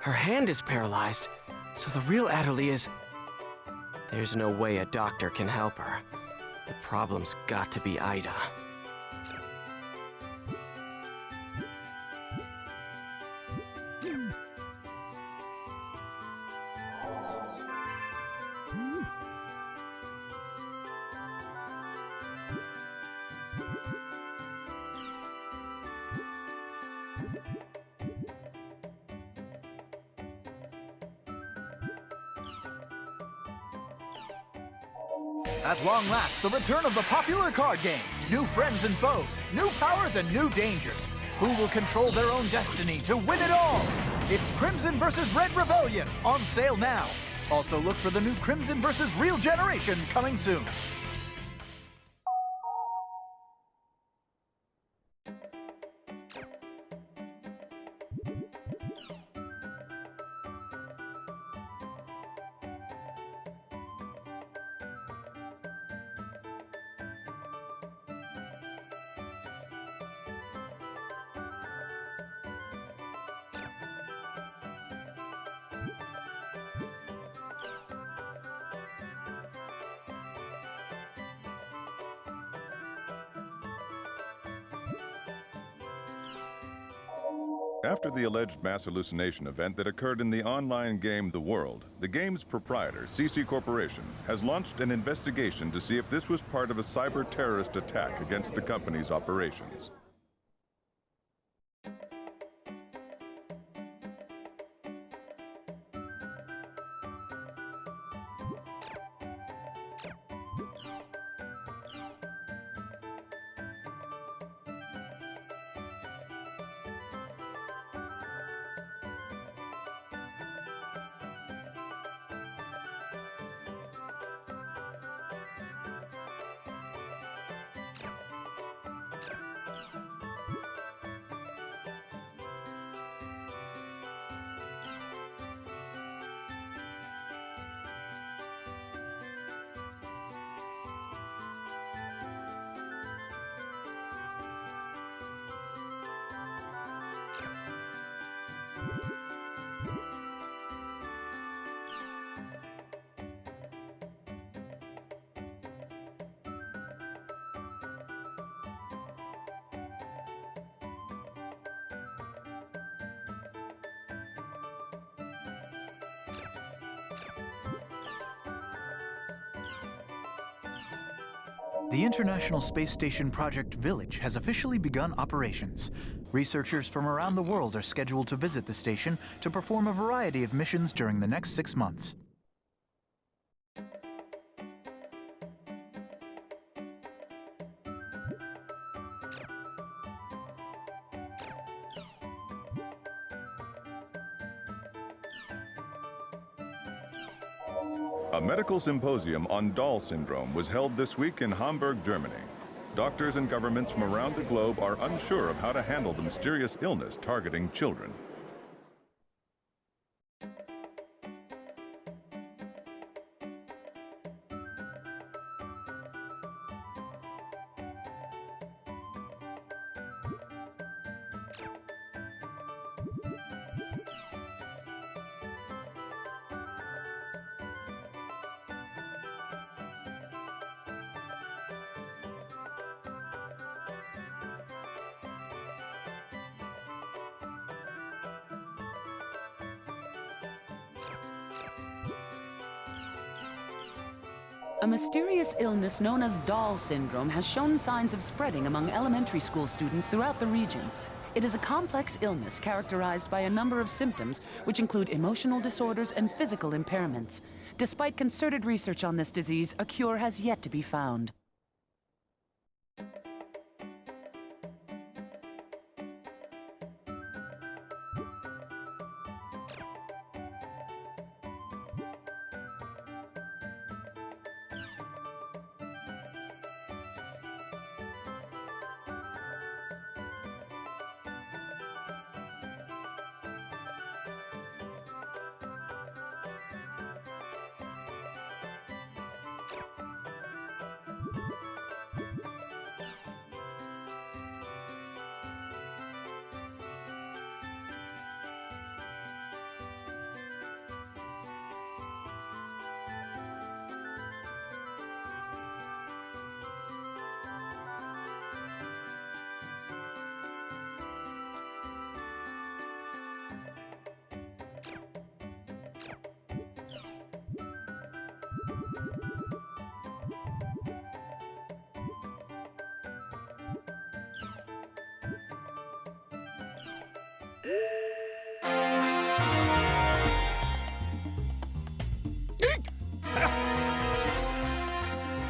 Her hand is paralyzed, so the real Adderley is... There's no way a doctor can help her. The problem's got to be Ida. At long last, the return of the popular card game. New friends and foes, new powers and new dangers. Who will control their own destiny to win it all? It's Crimson vs. Red Rebellion, on sale now. Also look for the new Crimson vs. Real Generation coming soon. After the alleged mass hallucination event that occurred in the online game The World, the game's proprietor, CC Corporation, has launched an investigation to see if this was part of a cyber-terrorist attack against the company's operations. The International Space Station Project Village has officially begun operations. Researchers from around the world are scheduled to visit the station to perform a variety of missions during the next 6 months. A medical symposium on Doll syndrome was held this week in Hamburg, Germany. Doctors and governments from around the globe are unsure of how to handle the mysterious illness targeting children. A mysterious illness known as doll syndrome has shown signs of spreading among elementary school students throughout the region. It is a complex illness characterized by a number of symptoms, which include emotional disorders and physical impairments. Despite concerted research on this disease, a cure has yet to be found.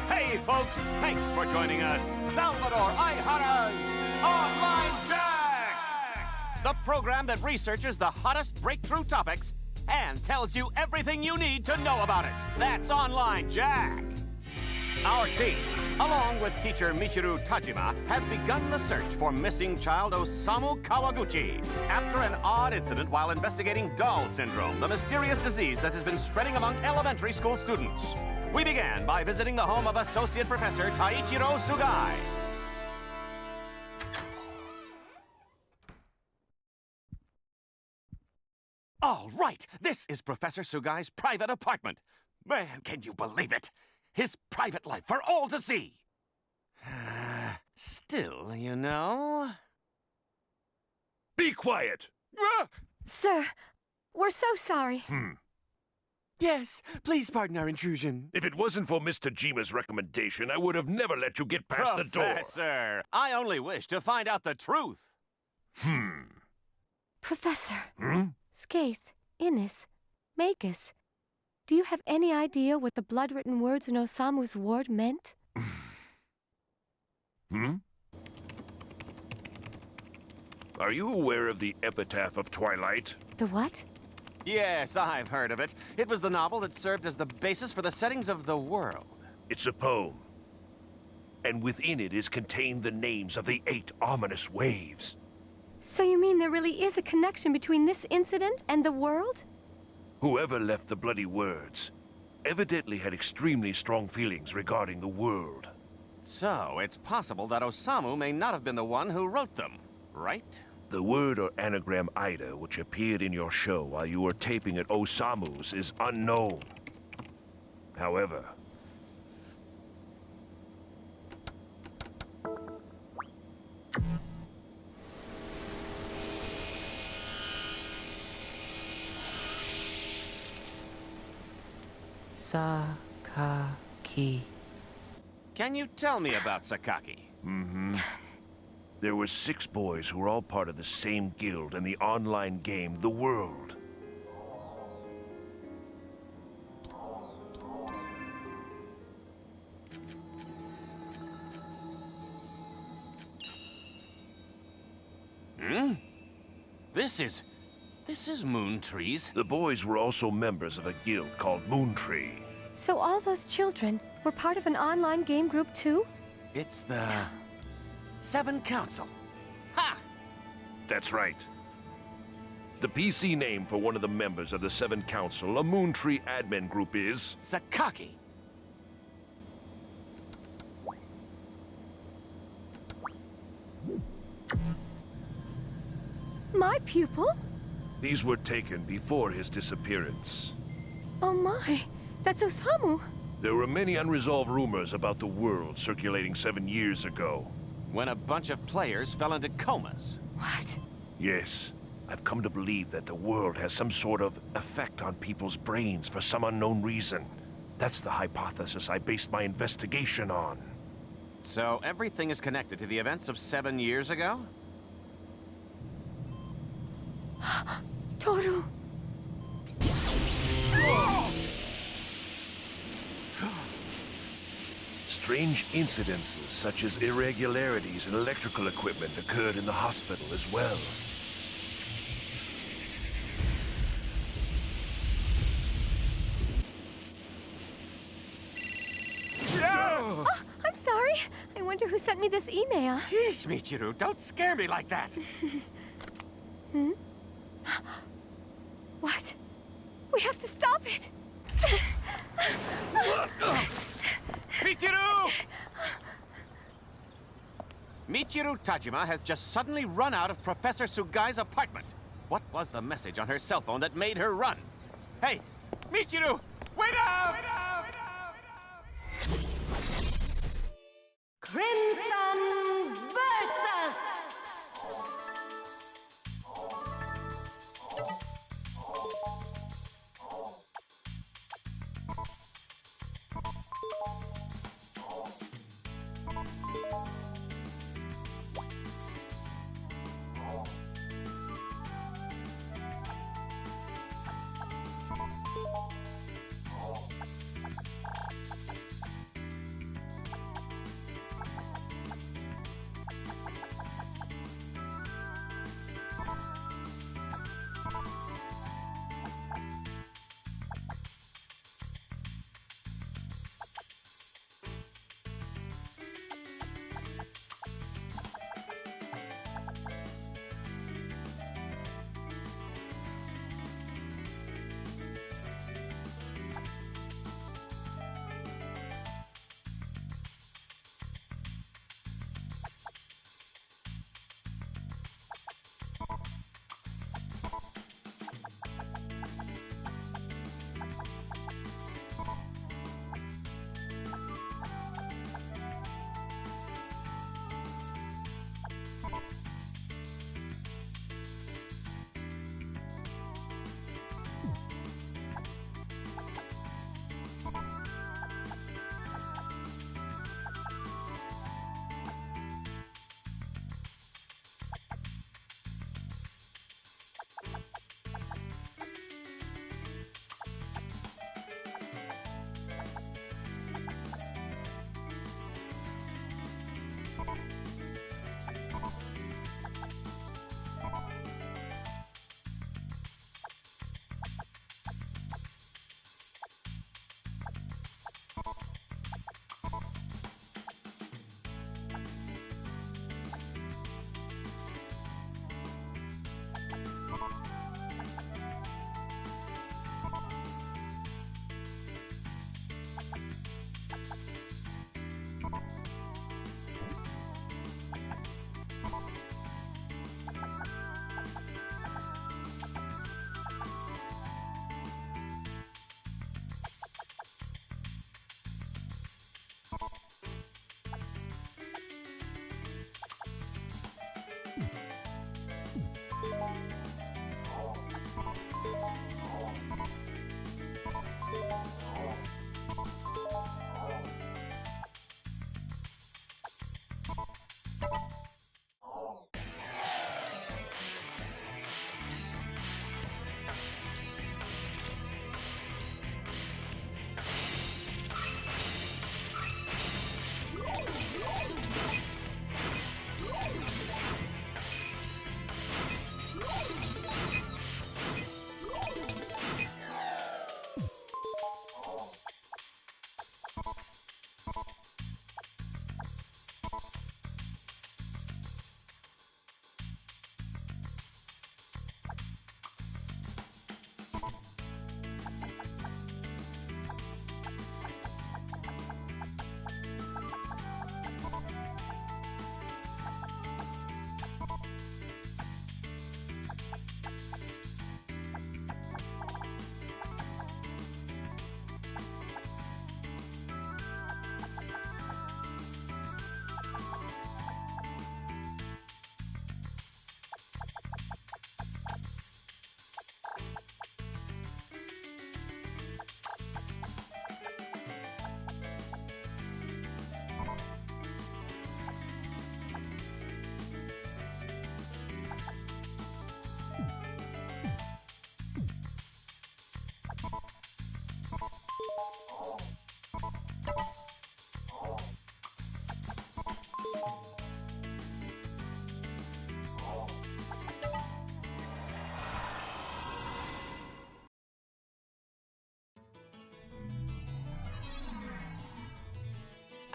Hey, folks, thanks for joining us. Salvador Ihara's Online Jack! The program that researches the hottest breakthrough topics and tells you everything you need to know about it. That's Online Jack. Our team, along with teacher Michiru Tajima, has begun the search for missing child Osamu Kawaguchi after an odd incident while investigating doll syndrome, the mysterious disease that has been spreading among elementary school students. We began by visiting the home of Associate Professor Taichiro Sugai. All right, this is Professor Sugai's private apartment. Man, can you believe it? His private life for all to see. Still, you know... Be quiet! Sir, we're so sorry. Yes, please pardon our intrusion. If it wasn't for Miss Tajima's recommendation, I would have never let you get past the door. Professor, I only wish to find out the truth. Professor. Skaith, Innis, Magus, do you have any idea what the blood-written words in Osamu's ward meant? Are you aware of the epitaph of Twilight? The what? Yes, I've heard of it. It was the novel that served as the basis for the settings of the world. It's a poem. And within it is contained the names of the 8 ominous waves. So you mean there really is a connection between this incident and the world? Whoever left the bloody words evidently had extremely strong feelings regarding the world. So, it's possible that Osamu may not have been the one who wrote them, right? The word or anagram Ida, which appeared in your show while you were taping at Osamu's, is unknown. However, Sakaki. Can you tell me about Sakaki? there were 6 boys who were all part of the same guild in the online game, The World. This is Moon Trees. The boys were also members of a guild called Moontree. So all those children were part of an online game group too? It's the 7 Council. Ha! That's right. The PC name for one of the members of the 7 Council, a Moontree admin group, is... Sakaki. My pupil? These were taken before his disappearance. Oh my, that's Osamu. There were many unresolved rumors about the world circulating 7 years ago. When a bunch of players fell into comas. What? Yes, I've come to believe that the world has some sort of effect on people's brains for some unknown reason. That's the hypothesis I based my investigation on. So everything is connected to the events of 7 years ago? Toru! Strange incidences such as irregularities in electrical equipment occurred in the hospital as well. Oh, I'm sorry. I wonder who sent me this email. Sheesh, Michiru, don't scare me like that! What? We have to stop it. Michiru! Michiru Tajima has just suddenly run out of Professor Sugai's apartment. What was the message on her cell phone that made her run? Hey, Michiru, wait up! Crimson versus!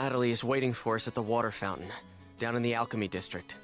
Adelie is waiting for us at the water fountain, down in the alchemy district.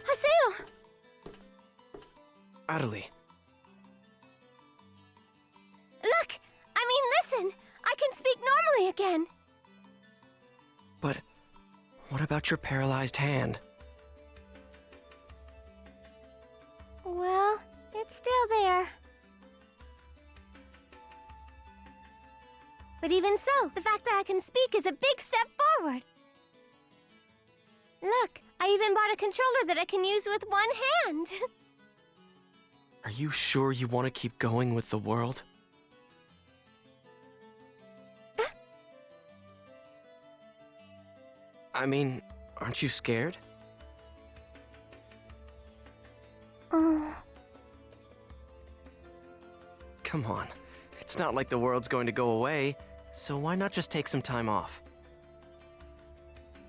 Haseo! Adelie, Look! Listen! I can speak normally again! but what about your paralyzed hand? Well, it's still there. But even so, the fact that I can speak is a big step forward. Look, I even bought a controller that I can use with one hand. Are you sure you want to keep going with the world? Aren't you scared? Oh. Come on. It's not like the world's going to go away, so why not just take some time off?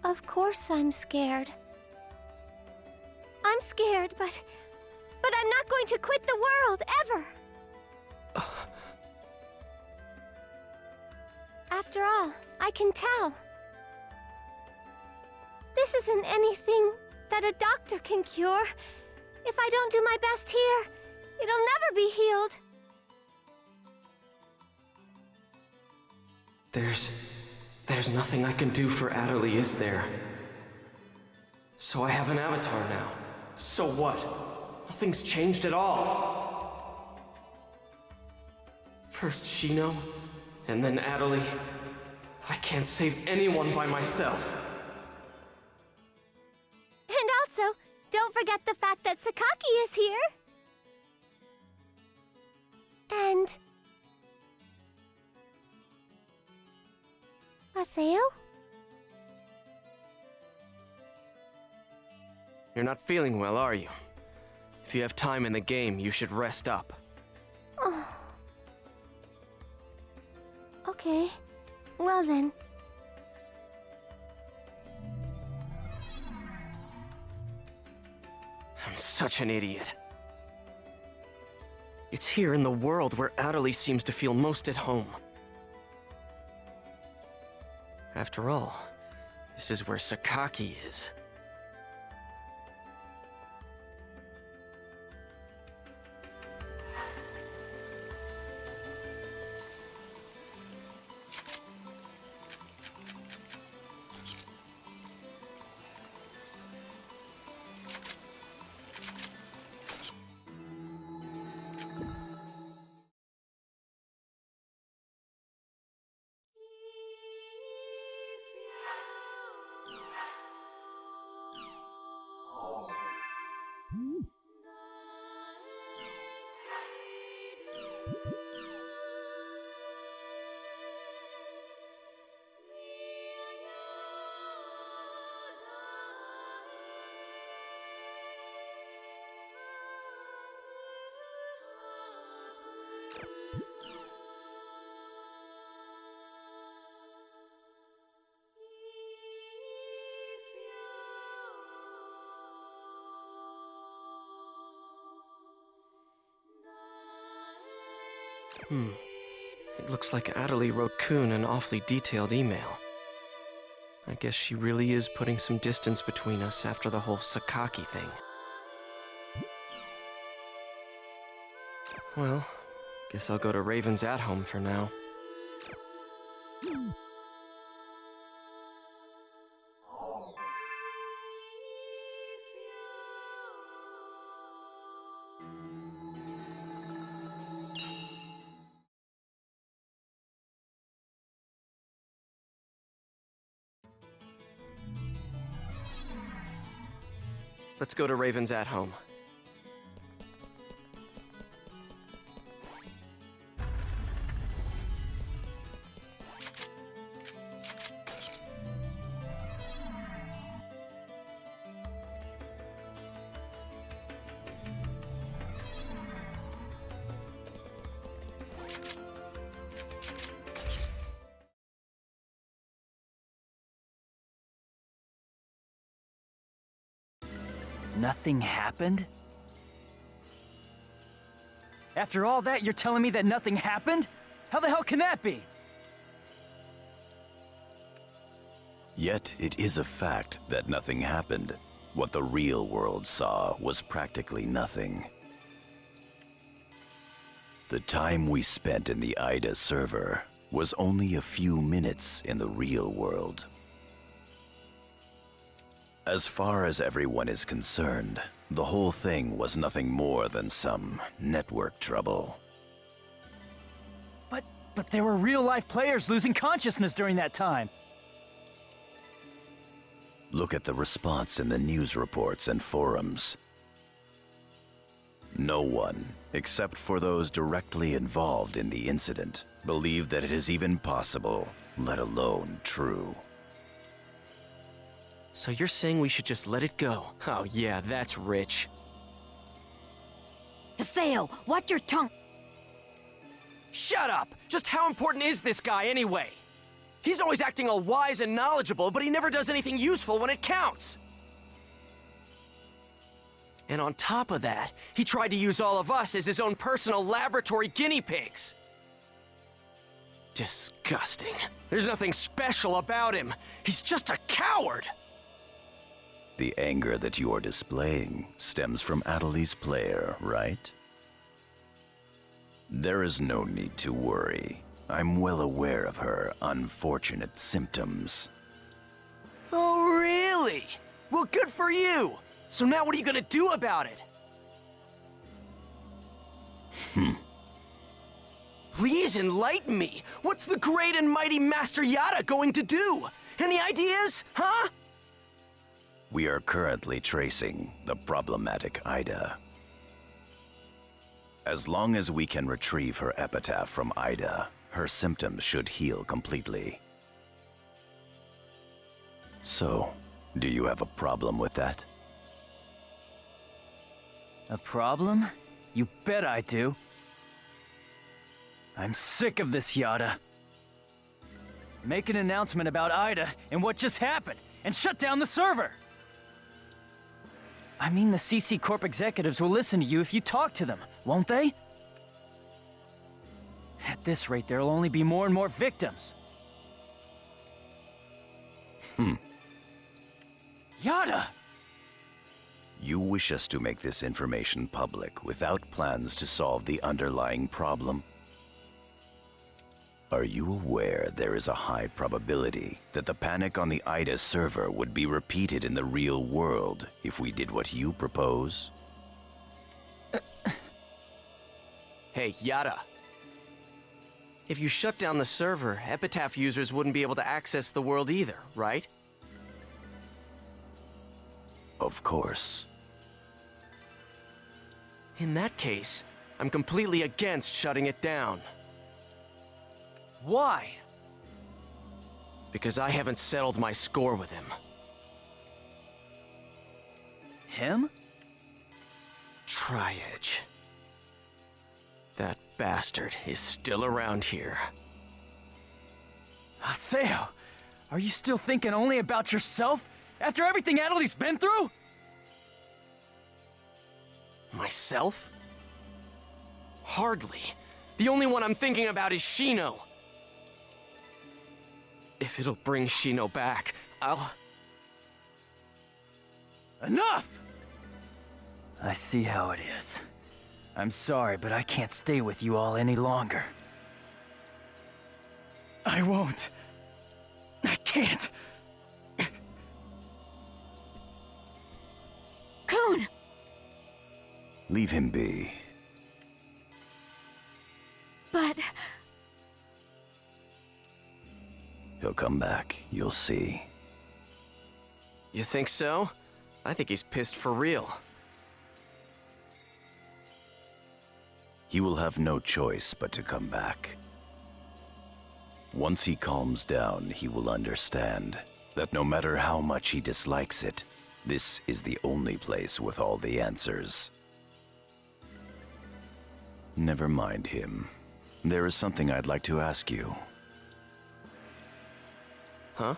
Of course I'm scared. I'm scared, but I'm not going to quit the world, ever! After all, I can tell. This isn't anything that a doctor can cure. If I don't do my best here, it'll never be healed. There's nothing I can do for Adelie, is there? So I have an avatar now. So what? Nothing's changed at all. First Shino, and then Adelie. I can't save anyone by myself. And also, don't forget the fact that Sakaki is here. And... Haseo? You're not feeling well, are you? If you have time in the game, you should rest up. Oh. Okay. Well then. I'm such an idiot. It's here in the world where Adelie seems to feel most at home. After all, this is where Sakaki is. It looks like Adelie wrote Kun an awfully detailed email. I guess she really is putting some distance between us after the whole Sakaki thing. Well, guess I'll go to Raven's at-home for now. Let's go to Raven's at home. Nothing happened? After all that, you're telling me that nothing happened? How the hell can that be? Yet it is a fact that nothing happened. What the real world saw was practically nothing. The time we spent in the IDA server was only a few minutes in the real world. As far as everyone is concerned, the whole thing was nothing more than some network trouble. But there were real-life players losing consciousness during that time. Look at the response in the news reports and forums. No one, except for those directly involved in the incident, believed that it is even possible, let alone true. So you're saying we should just let it go? Oh yeah, that's rich. Haseo, watch your tongue. Shut up! Just how important is this guy anyway? He's always acting all wise and knowledgeable, but he never does anything useful when it counts. And on top of that, he tried to use all of us as his own personal laboratory guinea pigs. Disgusting. There's nothing special about him. He's just a coward! The anger that you are displaying stems from Adeli's player, right? There is no need to worry. I'm well aware of her unfortunate symptoms. Oh, really? Well, good for you! So now what are you gonna do about it? Please enlighten me! What's the great and mighty Master Yada going to do? Any ideas, huh? We are currently tracing the problematic Ida. As long as we can retrieve her epitaph from Ida, her symptoms should heal completely. So, do you have a problem with that? A problem? You bet I do. I'm sick of this, Yada. Make an announcement about Ida and what just happened, and shut down the server! I mean, the CC Corp executives will listen to you if you talk to them, won't they? At this rate, there'll only be more and more victims. Yada! You wish us to make this information public without plans to solve the underlying problem? Are you aware there is a high probability that the panic on the IDA server would be repeated in the real world if we did what you propose? Hey, Yada. If you shut down the server, Epitaph users wouldn't be able to access the world either, right? Of course. In that case, I'm completely against shutting it down. Why? Because I haven't settled my score with him. Him? Tri-Edge. That bastard is still around here. Haseo, are you still thinking only about yourself? After everything Adeli's been through? Myself? Hardly. The only one I'm thinking about is Shino. If it'll bring Shino back, I'll... Enough! I see how it is. I'm sorry, but I can't stay with you all any longer. I won't. I can't. Kun! Leave him be. But... He'll come back, you'll see. You think so? I think he's pissed for real. He will have no choice but to come back. Once he calms down, he will understand that no matter how much he dislikes it, this is the only place with all the answers. Never mind him. There is something I'd like to ask you. Huh?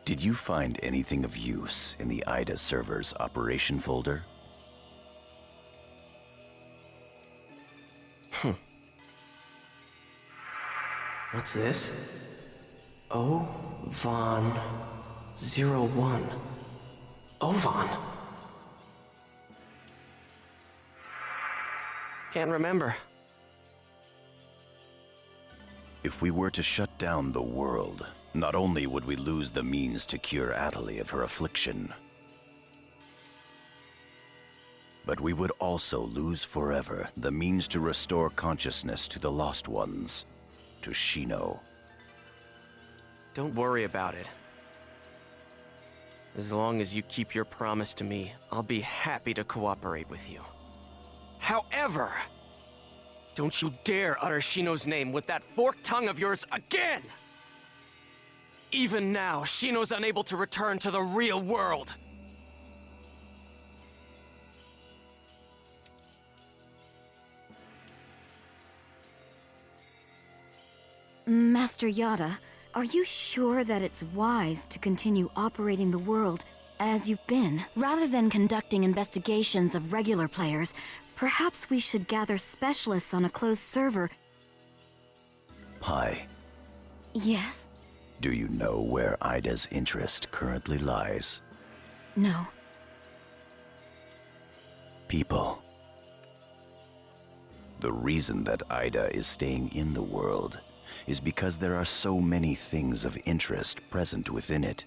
Did you find anything of use in the IDA server's operation folder? What's this? O-Von 01. Ovan? Can't remember. If we were to shut down the world, not only would we lose the means to cure Atali of her affliction, but we would also lose forever the means to restore consciousness to the lost ones, to Shino. Don't worry about it. As long as you keep your promise to me, I'll be happy to cooperate with you. However, don't you dare utter Shino's name with that forked tongue of yours again! Even now, Shino's unable to return to the real world. Master Yada, are you sure that it's wise to continue operating the world as you've been? Rather than conducting investigations of regular players, perhaps we should gather specialists on a closed server. Pi, Yes? do you know where Ida's interest currently lies? No. People. The reason that Ida is staying in the world is because there are so many things of interest present within it.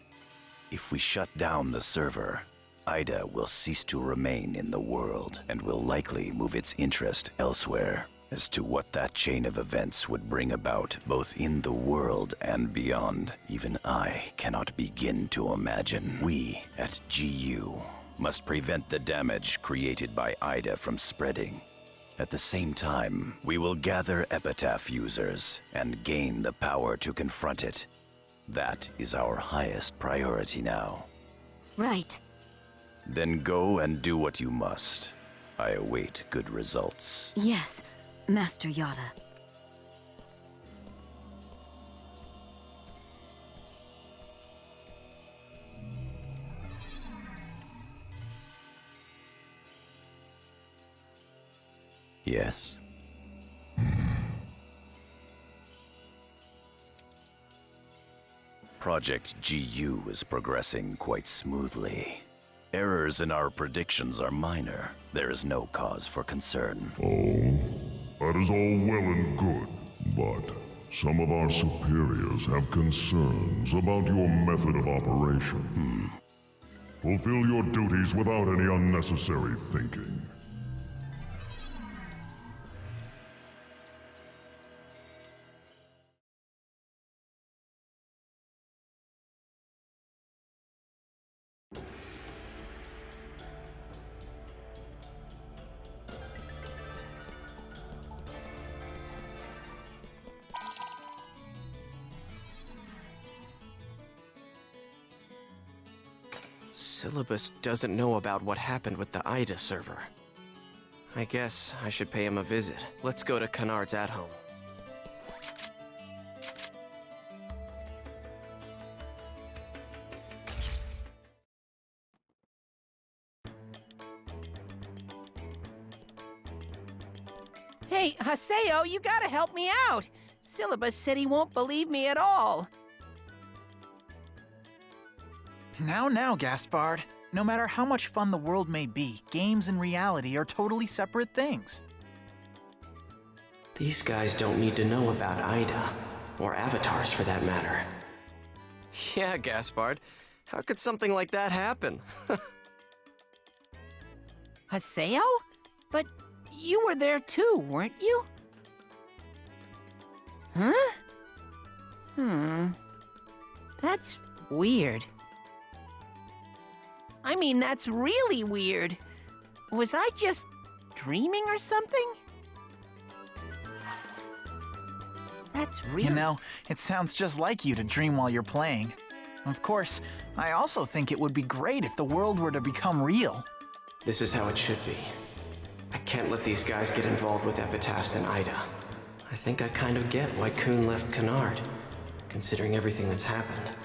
If we shut down the server, Ida will cease to remain in the world and will likely move its interest elsewhere. As to what that chain of events would bring about, both in the world and beyond, even I cannot begin to imagine. We at GU must prevent the damage created by Ida from spreading. At the same time, we will gather Epitaph users and gain the power to confront it. That is our highest priority now. Right. Then go and do what you must. I await good results. Yes, Master Yada. Yes. Project GU is progressing quite smoothly. Errors in our predictions are minor. There is no cause for concern. Oh, that is all well and good, but some of our superiors have concerns about your method of operation. Fulfill your duties without any unnecessary thinking. Syllabus doesn't know about what happened with the IDA server. I guess I should pay him a visit. Let's go to Kennard's at-home. Hey, Haseo, you gotta help me out. Syllabus said he won't believe me at all. Now, Gaspard. No matter how much fun the world may be, games and reality are totally separate things. These guys don't need to know about IDA, or avatars for that matter. Yeah, Gaspard. How could something like that happen? Haseo? But you were there too, weren't you? Huh? That's weird. I mean, that's really weird. Was I just dreaming or something? That's really... You know, it sounds just like you to dream while you're playing. Of course, I also think it would be great if the world were to become real. This is how it should be. I can't let these guys get involved with epitaphs and Ida. I think I kind of get why Kuhn left Kennard, considering everything that's happened.